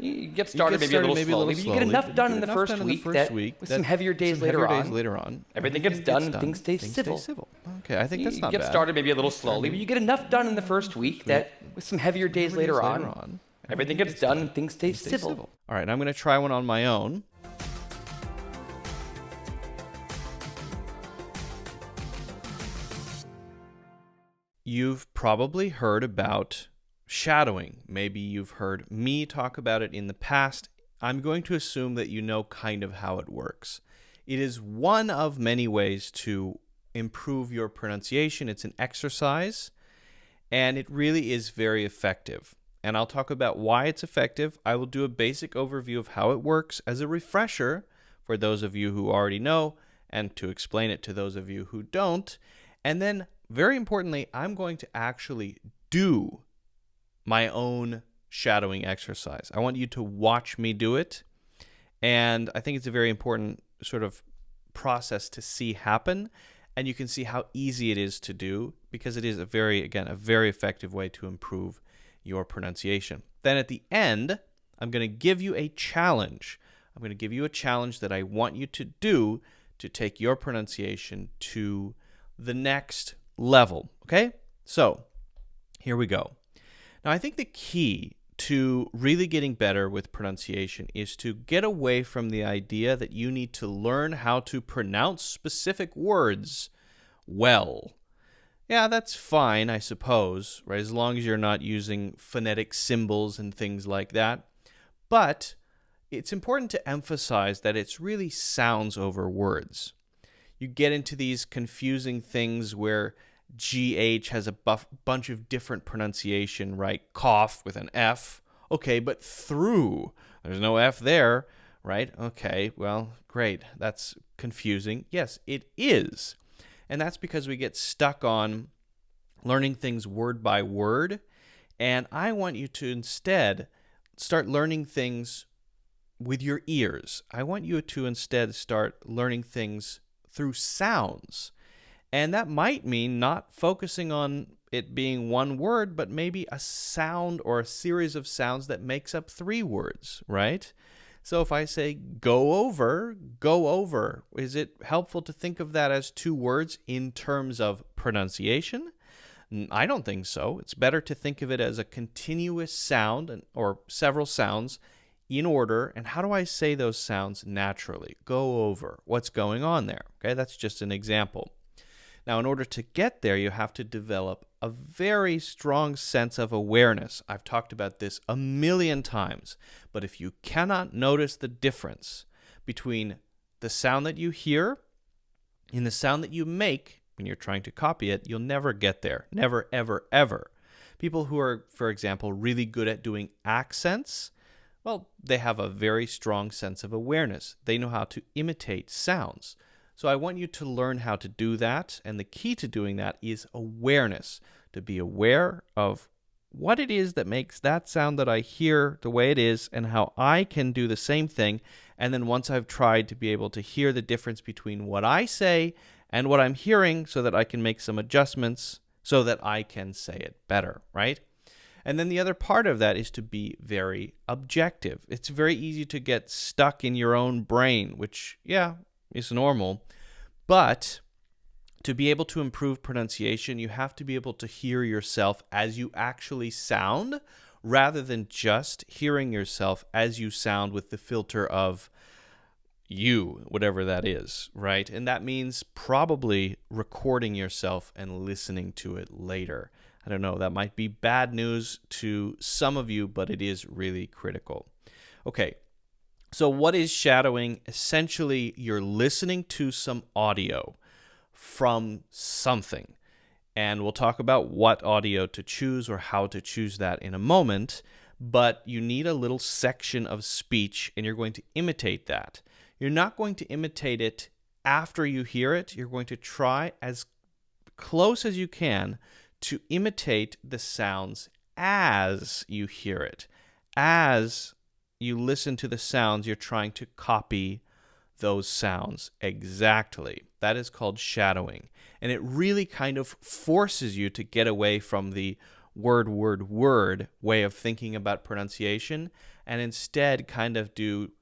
You get started maybe a little slowly, but you get enough done in the first week that with some heavier days later on, everything gets done and things stay civil. Okay, I think that's not bad. You get started maybe a little slowly, but you get enough done in the first week that with some heavier days later on, everything gets done and things stay civil. All right, I'm going to try one on my own. You've probably heard about shadowing. Maybe you've heard me talk about it in the past. I'm going to assume that you know kind of how it works. It is one of many ways to improve your pronunciation. It's an exercise, and it really is very effective. And I'll talk about why it's effective. I will do a basic overview of how it works as a refresher for those of you who already know, and to explain it to those of you who don't. And then, very importantly, I'm going to actually do my own shadowing exercise. I want you to watch me do it. And I think it's a very important sort of process to see happen. And you can see how easy it is to do because it is a very effective way to improve your pronunciation. Then at the end, I'm going to give you a challenge. I'm going to give you a challenge that I want you to do to take your pronunciation to the next level. Okay? So, here we go. Now, I think the key to really getting better with pronunciation is to get away from the idea that you need to learn how to pronounce specific words well. Yeah, that's fine, I suppose, right? As long as you're not using phonetic symbols and things like that. But it's important to emphasize that it's really sounds over words. You get into these confusing things where GH has a bunch of different pronunciation, right? Cough with an F. Okay, but through, there's no F there, right? Okay, well, great. That's confusing. Yes, it is. And that's because we get stuck on learning things word by word. And I want you to instead start learning things with your ears. I want you to instead start learning things through sounds. And that might mean not focusing on it being one word, but maybe a sound or a series of sounds that makes up 3 words, right? So if I say go over, is it helpful to think of that as 2 words in terms of pronunciation? I don't think so. It's better to think of it as a continuous sound or several sounds in order. And how do I say those sounds naturally? Go over. What's going on there? Okay, that's just an example. Now, in order to get there, you have to develop a very strong sense of awareness. I've talked about this a million times, but if you cannot notice the difference between the sound that you hear and the sound that you make when you're trying to copy it, you'll never get there. Never, ever, ever. People who are, for example, really good at doing accents, well, they have a very strong sense of awareness. They know how to imitate sounds. So I want you to learn how to do that, and the key to doing that is awareness, to be aware of what it is that makes that sound that I hear the way it is and how I can do the same thing. And then once I've tried to be able to hear the difference between what I say and what I'm hearing so that I can make some adjustments so that I can say it better, right? And then the other part of that is to be very objective. It's very easy to get stuck in your own brain, which, yeah, is normal. But to be able to improve pronunciation, you have to be able to hear yourself as you actually sound rather than just hearing yourself as you sound with the filter of you, whatever that is, right? And that means probably recording yourself and listening to it later. I don't know, that might be bad news to some of you, but it is really critical. Okay. So what is shadowing? Essentially, you're listening to some audio from something. And we'll talk about what audio to choose or how to choose that in a moment. But you need a little section of speech, and you're going to imitate that. You're not going to imitate it after you hear it. You're going to try as close as you can to imitate the sounds as you hear it. As you listen to the sounds, you're trying to copy those sounds exactly. That is called shadowing. And it really kind of forces you to get away from the word way of thinking about pronunciation, and instead kind of do,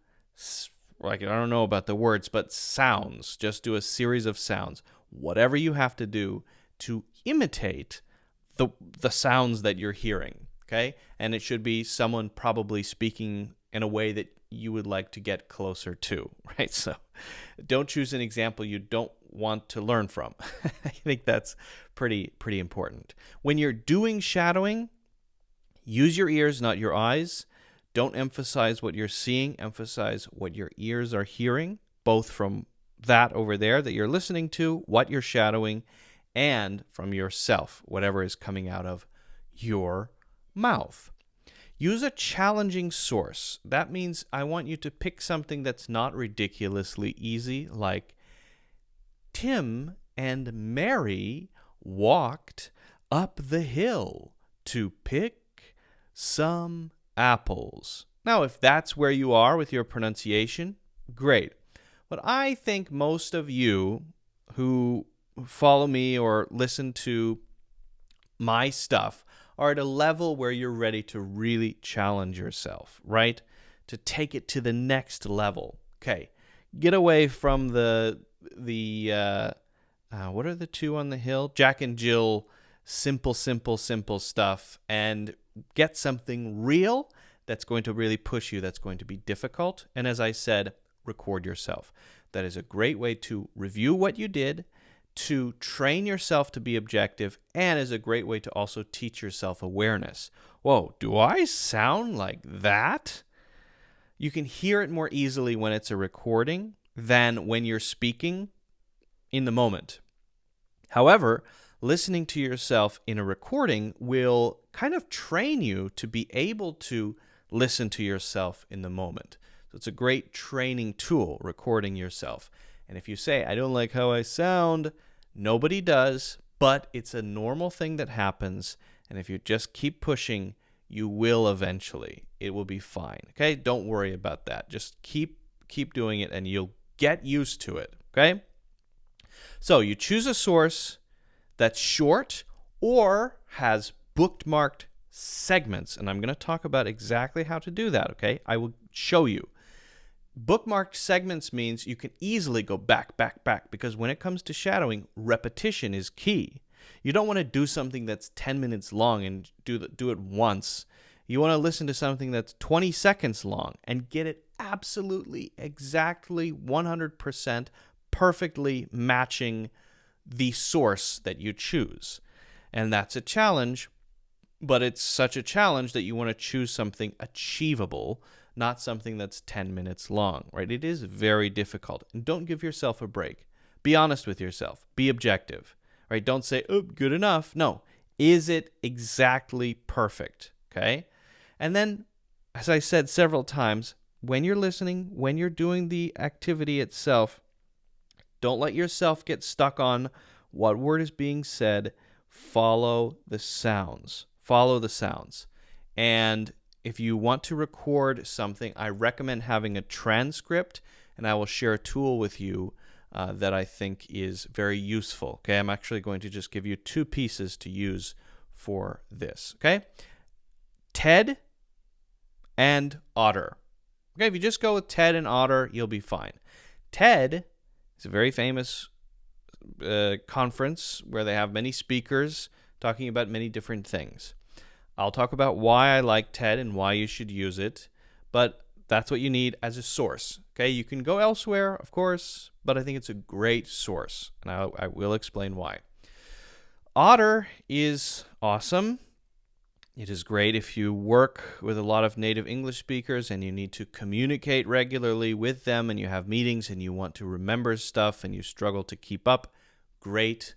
like, I don't know about the words, but sounds. Just do a series of sounds. Whatever you have to do to imitate the sounds that you're hearing, okay? And it should be someone probably speaking in a way that you would like to get closer to, right? So don't choose an example you don't want to learn from. I think that's pretty important. When you're doing shadowing, use your ears, not your eyes. Don't emphasize what you're seeing, emphasize what your ears are hearing, both from that over there that you're listening to, what you're shadowing, and from yourself, whatever is coming out of your mouth. Use a challenging source. That means I want you to pick something that's not ridiculously easy, like Tim and Mary walked up the hill to pick some apples. Now, if that's where you are with your pronunciation, great. But I think most of you who follow me or listen to my stuff are at a level where you're ready to really challenge yourself, right? To take it to the next level. Okay, get away from the what are the two on the hill? Jack and Jill, simple stuff, and get something real that's going to really push you, that's going to be difficult. And as I said, record yourself. That is a great way to review what you did, to train yourself to be objective, and is a great way to also teach yourself awareness. Whoa, do I sound like that? You can hear it more easily when it's a recording than when you're speaking in the moment. However, listening to yourself in a recording will kind of train you to be able to listen to yourself in the moment. So it's a great training tool, recording yourself. And if you say, I don't like how I sound, nobody does, but it's a normal thing that happens. And if you just keep pushing, you will eventually. It will be fine. Okay? Don't worry about that. Just keep doing it and you'll get used to it. Okay? So you choose a source that's short or has bookmarked segments. And I'm going to talk about exactly how to do that. Okay? I will show you. Bookmarked segments means you can easily go back, because when it comes to shadowing, repetition is key. You don't want to do something that's 10 minutes long and do it once. You want to listen to something that's 20 seconds long and get it absolutely, exactly, 100% perfectly matching the source that you choose. And that's a challenge, but it's such a challenge that you want to choose something achievable, not something that's 10 minutes long, right? It is very difficult. And don't give yourself a break. Be honest with yourself. Be objective, right? Don't say, oh, good enough. No. Is it exactly perfect? Okay? And then, as I said several times, when you're listening, when you're doing the activity itself, don't let yourself get stuck on what word is being said. Follow the sounds. Follow the sounds. And if you want to record something, I recommend having a transcript, and I will share a tool with you that I think is very useful. Okay, I'm actually going to just give you 2 pieces to use for this. Okay, TED and Otter. Okay, if you just go with TED and Otter, you'll be fine. TED is a very famous conference where they have many speakers talking about many different things. I'll talk about why I like TED and why you should use it, but that's what you need as a source. Okay, you can go elsewhere, of course, but I think it's a great source, and I will explain why. Otter is awesome. It is great if you work with a lot of native English speakers and you need to communicate regularly with them and you have meetings and you want to remember stuff and you struggle to keep up. Great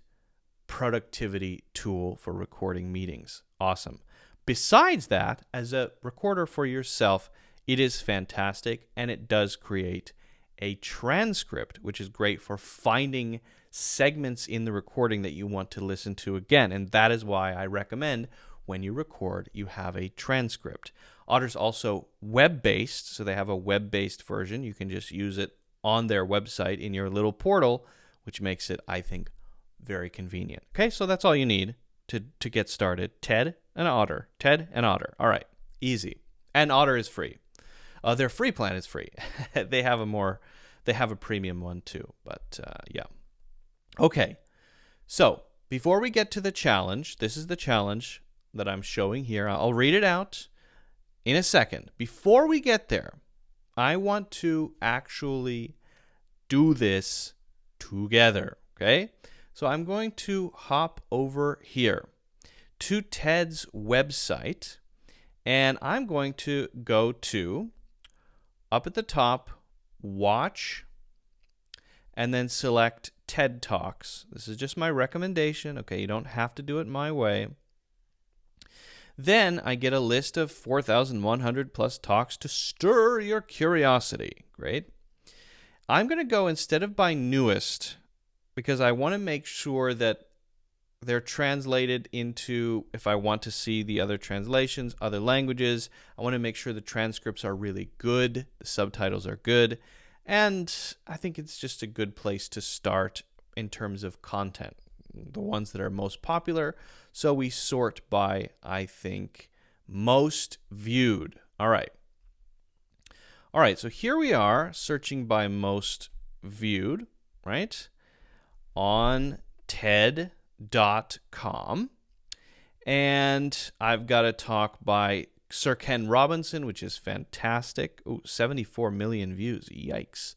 productivity tool for recording meetings. Awesome. Besides that, as a recorder for yourself, it is fantastic, and it does create a transcript, which is great for finding segments in the recording that you want to listen to again. And that is why I recommend when you record, you have a transcript. Otter's also web-based, so they have a web-based version. You can just use it on their website in your little portal, which makes it, I think, very convenient. Okay, so that's all you need to get started. TED and Otter. Ted and Otter. All right. Easy. And Otter is free. Their free plan is free. They have a premium one too, but yeah. Okay. So, before we get to the challenge, this is the challenge that I'm showing here. I'll read it out in a second. Before we get there, I want to actually do this together, okay? So I'm going to hop over here to Ted's website, and I'm going to go to, up at the top, Watch, and then select TED Talks. This is just my recommendation, okay? You don't have to do it my way. Then I get a list of 4,100 plus talks to stir your curiosity. Great. I'm going to go instead of by newest, because I want to make sure that they're translated into, if I want to see the other translations, other languages, I want to make sure the transcripts are really good, the subtitles are good, and I think it's just a good place to start in terms of content, the ones that are most popular. So we sort by, I think, most viewed. All right. All right, so here we are searching by most viewed, right, on TED.com. And I've got a talk by Sir Ken Robinson, which is fantastic. Ooh, 74 million views. Yikes.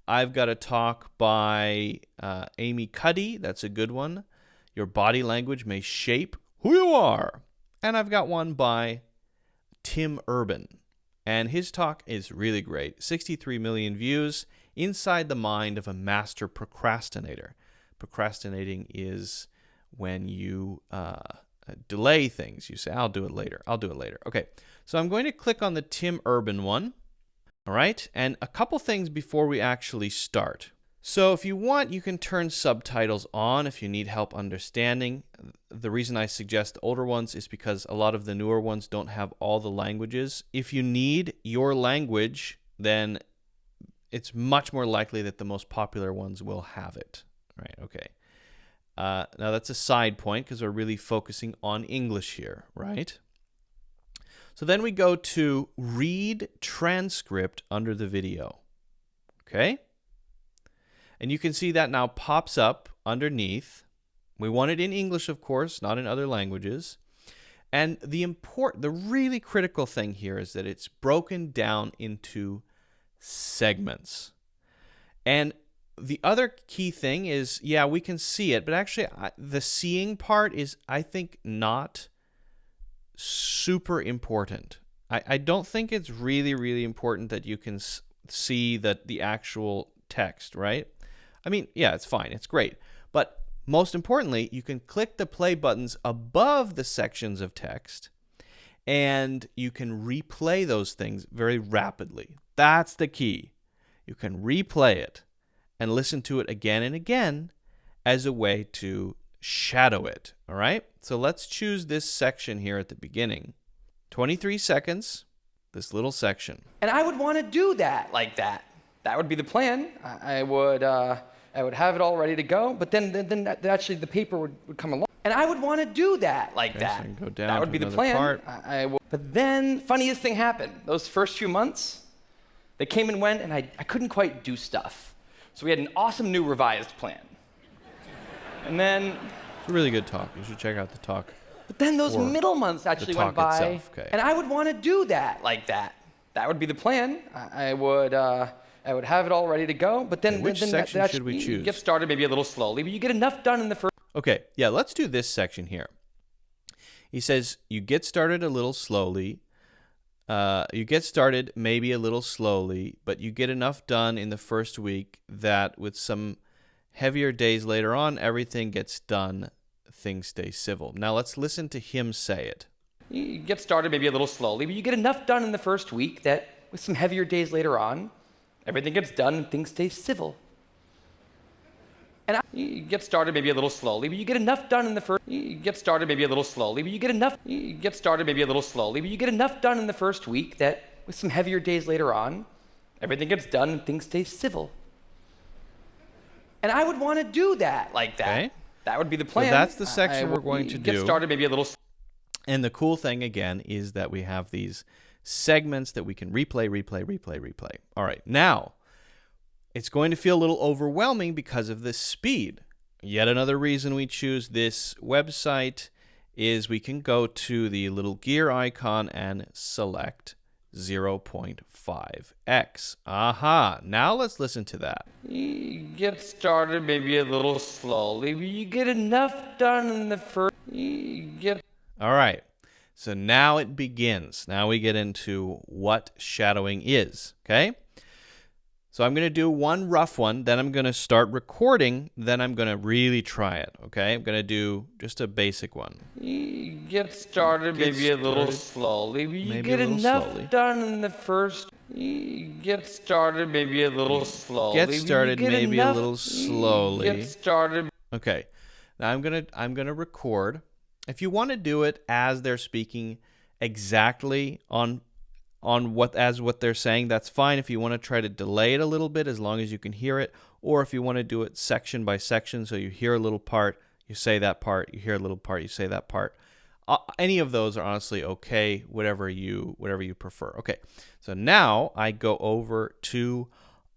I've got a talk by Amy Cuddy. That's a good one. Your body language may shape who you are. And I've got one by Tim Urban. And his talk is really great. 63 million views. Inside the mind of a master procrastinator. Procrastinating is when you delay things. You say, I'll do it later. I'll do it later. Okay, so I'm going to click on the Tim Urban one. All right, and a couple things before we actually start. So if you want, you can turn subtitles on if you need help understanding. The reason I suggest the older ones is because a lot of the newer ones don't have all the languages. If you need your language, then it's much more likely that the most popular ones will have it. Right, okay. Now that's a side point because we're really focusing on English here, right? So then we go to read transcript under the video, okay? And you can see that now pops up underneath. We want it in English, of course, not in other languages. And the really critical thing here is that it's broken down into segments. And the other key thing is, yeah, we can see it, but actually the seeing part is, I think, not super important. I don't think it's really, really important that you can see the actual text, right? I mean, yeah, it's fine. It's great. But most importantly, you can click the play buttons above the sections of text, and you can replay those things very rapidly. That's the key. You can replay it and listen to it again and again as a way to shadow it, all right? So let's choose this section here at the beginning. 23 seconds, this little section. And I would want to do that like that. That would be the plan. I would have it all ready to go, but then actually the paper would come along. And I would want to do that like that. So I can go down that would be the plan. But then, funniest thing happened. Those first few months, they came and went, and I couldn't quite do stuff. So we had an awesome new revised plan. And then... It's a really good talk. You should check out the talk. But then those middle months actually went by, itself. Okay. And I would want to do that like that. That would be the plan. I would have it all ready to go, but then... Which section should we choose? You get started maybe a little slowly, but you get enough done in the first... Okay, yeah, let's do this section here. He says, you get started a little slowly. You get started maybe a little slowly, but you get enough done in the first week that with some heavier days later on, everything gets done, things stay civil. Now let's listen to him say it. You get started maybe a little slowly, but you get enough done in the first week that with some heavier days later on, everything gets done and things stay civil. And you get started maybe a little slowly, but you get enough done in the first... You get started maybe a little slowly, but you get enough... You get started maybe a little slowly, but you get enough done in the first week that with some heavier days later on, everything gets done and things stay civil. And I would want to do that like that. Okay. That would be the plan. So that's the section we're going to do. Get started maybe a little... And the cool thing, again, is that we have these segments that we can replay, replay, replay, replay. All right, now it's going to feel a little overwhelming because of the speed. Yet another reason we choose this website is we can go to the little gear icon and select 0.5x. Aha, now let's listen to that. You get started maybe a little slowly, but you get enough done in the first. All right, so now it begins. Now we get into what shadowing is, okay? So I'm going to do one rough one, then I'm going to start recording, then I'm going to really try it, okay? I'm going to do just a basic one. You get started maybe a little slowly, but you get enough done in the first. You get started maybe a little slowly. Get started maybe a little slowly. Get started. Okay, now I'm gonna record. If you want to do it as they're speaking exactly on what they're saying, that's fine. If you want to try to delay it a little bit, as long as you can hear it, or if you want to do it section by section, so you hear a little part, you say that part, you hear a little part, you say that part. Any of those are honestly okay, whatever you prefer. Okay, so now I go over to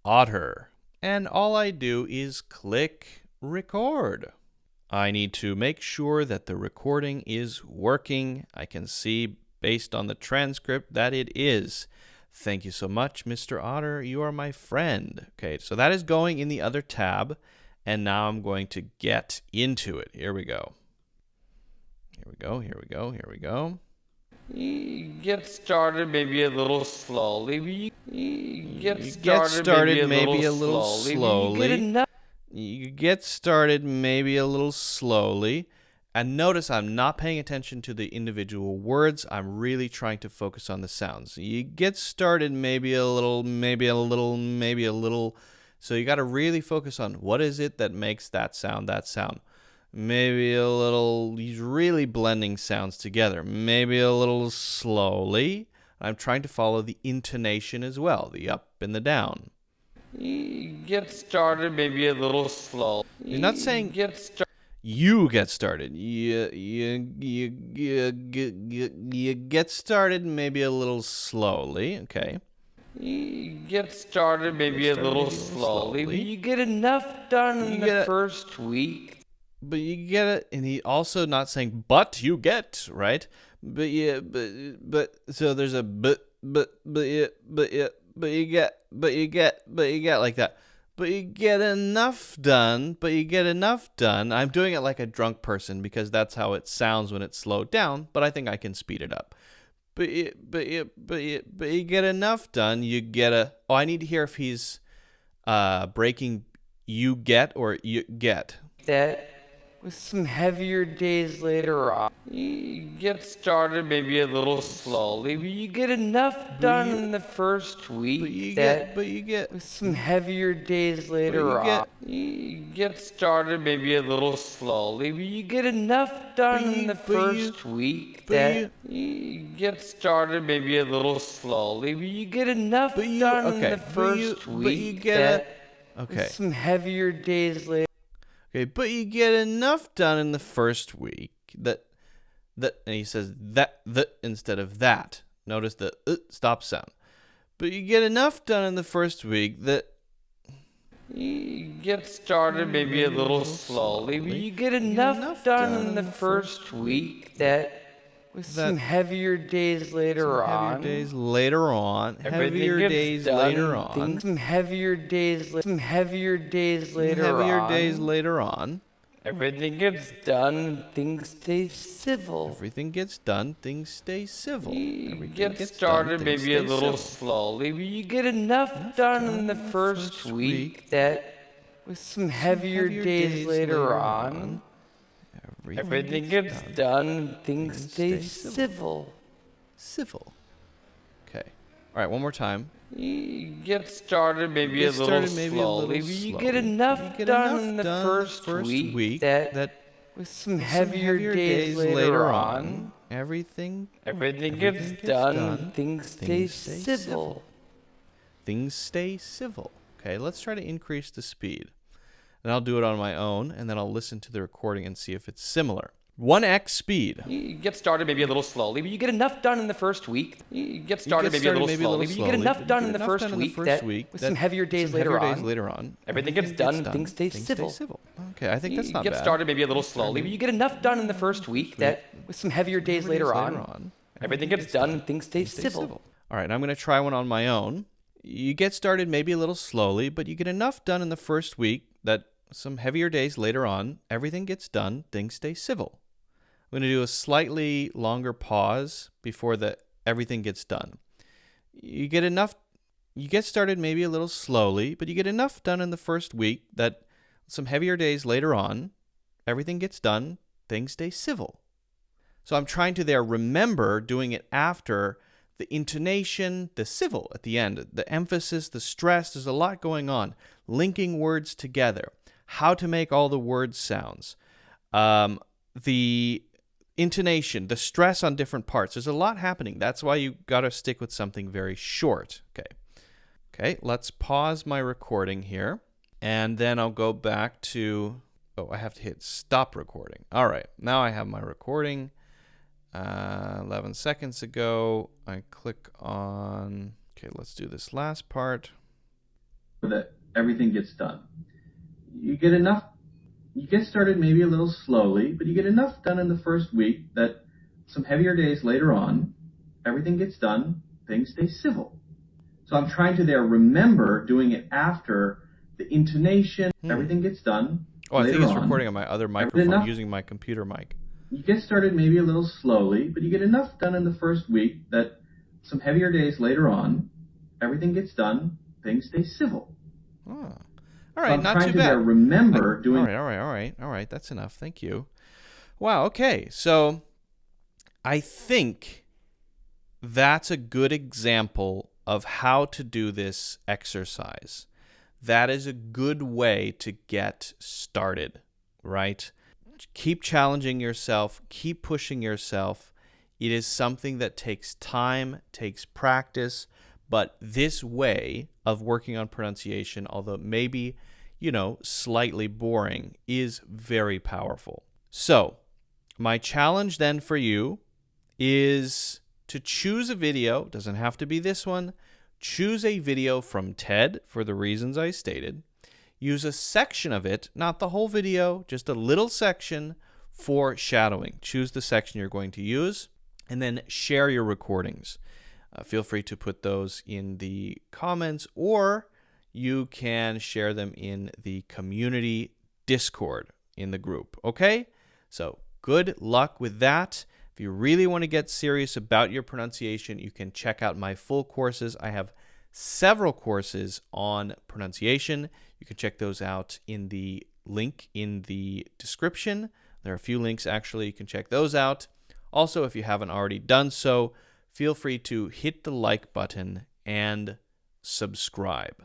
Otter, and all I do is click record. I need to make sure that the recording is working. I can see based on the transcript that it is. Thank you so much, Mr. Otter. You are my friend. Okay, so that is going in the other tab, and now I'm going to get into it. Here we go. Here we go, here we go, here we go. You get started maybe a little slowly. You get started maybe a little slowly. You get started maybe a little slowly. And notice I'm not paying attention to the individual words. I'm really trying to focus on the sounds. You get started maybe a little, maybe a little, maybe a little. So you got to really focus on what is it that makes that sound, that sound. Maybe a little, he's really blending sounds together. Maybe a little slowly. I'm trying to follow the intonation as well, the up and the down. You get started maybe a little slow. You're not saying you get started. You get started maybe a little slowly. Okay. You get started maybe a little slowly, but you get enough done in the first week. But you get it, and he also not saying but you get, right? But yeah, but so there's a but you get like that. But you get enough done, I'm doing it like a drunk person because that's how it sounds when it's slowed down, but I think I can speed it up. But you get enough done, you get a... Oh, I need to hear if he's breaking you get or you get. That with some heavier days later on. You get started maybe a little slowly, but you get enough done in the first week. But you get with some heavier days later on. You get started maybe a little slowly, but you get enough done in the first week. That you get started maybe a little slowly, but you get enough done in the first week. With some heavier days later. Okay, but you get enough done in the first week that, and he says that instead of that. Notice the stop sound. But you get enough done in the first week that you get started maybe a little slowly, but you get enough done in the first week that with some heavier days later on. Heavier days later on. Heavier days later on. Some heavier days later on. Everything gets done, things stay civil. Everything gets done, things stay civil. You get started maybe a little slowly, but you get enough done in the first week that with some heavier days later on. Everything gets done, things stay civil. Civil. Okay. All right, one more time. You get started maybe a little slowly, but you get enough done in the first week that with some heavier days later on. Everything gets done, things stay civil. Things stay civil. Okay, let's try to increase the speed. And I'll do it on my own, and then I'll listen to the recording and see if it's similar. 1x speed. You get started maybe a little slowly, but you get enough done in the first week. You get started maybe a little slowly, but you get enough done in the first week that with some heavier days later on, everything gets done and things stay civil. Okay, I think that's not bad. You get started maybe a little slowly, but you get enough done in the first week that with some heavier days later on, everything gets done and things stay civil. All right, I'm going to try one on my own. You get started maybe a little slowly, but you get enough done in the first week that some heavier days later on, everything gets done, things stay civil. I'm going to do a slightly longer pause before the everything gets done. You get started maybe a little slowly, but you get enough done in the first week that some heavier days later on, everything gets done, things stay civil. So I'm trying to there remember doing it after the intonation, the civil at the end, the emphasis, the stress. There's a lot going on. Linking words together, how to make all the words sounds, the intonation, the stress on different parts. There's a lot happening. That's why you got to stick with something very short. Okay, let's pause my recording here, and then I'll go back to, I have to hit stop recording. All right, now I have my recording. 11 seconds ago, I click on, okay, let's do this last part. That everything gets done. You get started maybe a little slowly, but you get enough done in the first week that some heavier days later on, everything gets done, things stay civil. So I'm trying to there remember doing it after the intonation, everything gets done. Oh, I think it's recording on my other microphone using my computer mic. You get started maybe a little slowly, but you get enough done in the first week that some heavier days later on, everything gets done, things stay civil. Oh. All right, so not too bad. I'm trying to remember doing. All right. That's enough. Thank you. Wow. Okay. So I think that's a good example of how to do this exercise. That is a good way to get started, right? Keep challenging yourself. Keep pushing yourself. It is something that takes time, takes practice. But this way of working on pronunciation, although maybe, slightly boring, is very powerful. So, my challenge then for you is to choose a video. Doesn't have to be this one. Choose a video from TED for the reasons I stated. Use a section of it, not the whole video, just a little section for shadowing. Choose the section you're going to use, and then share your recordings. Feel free to put those in the comments, or you can share them in the community Discord in the group. Okay? So good luck with that. If you really want to get serious about your pronunciation, you can check out my full courses. I have several courses on pronunciation. You can check those out in the link in the description. There are a few links, actually. You can check those out. Also, if you haven't already done so, feel free to hit the like button and subscribe.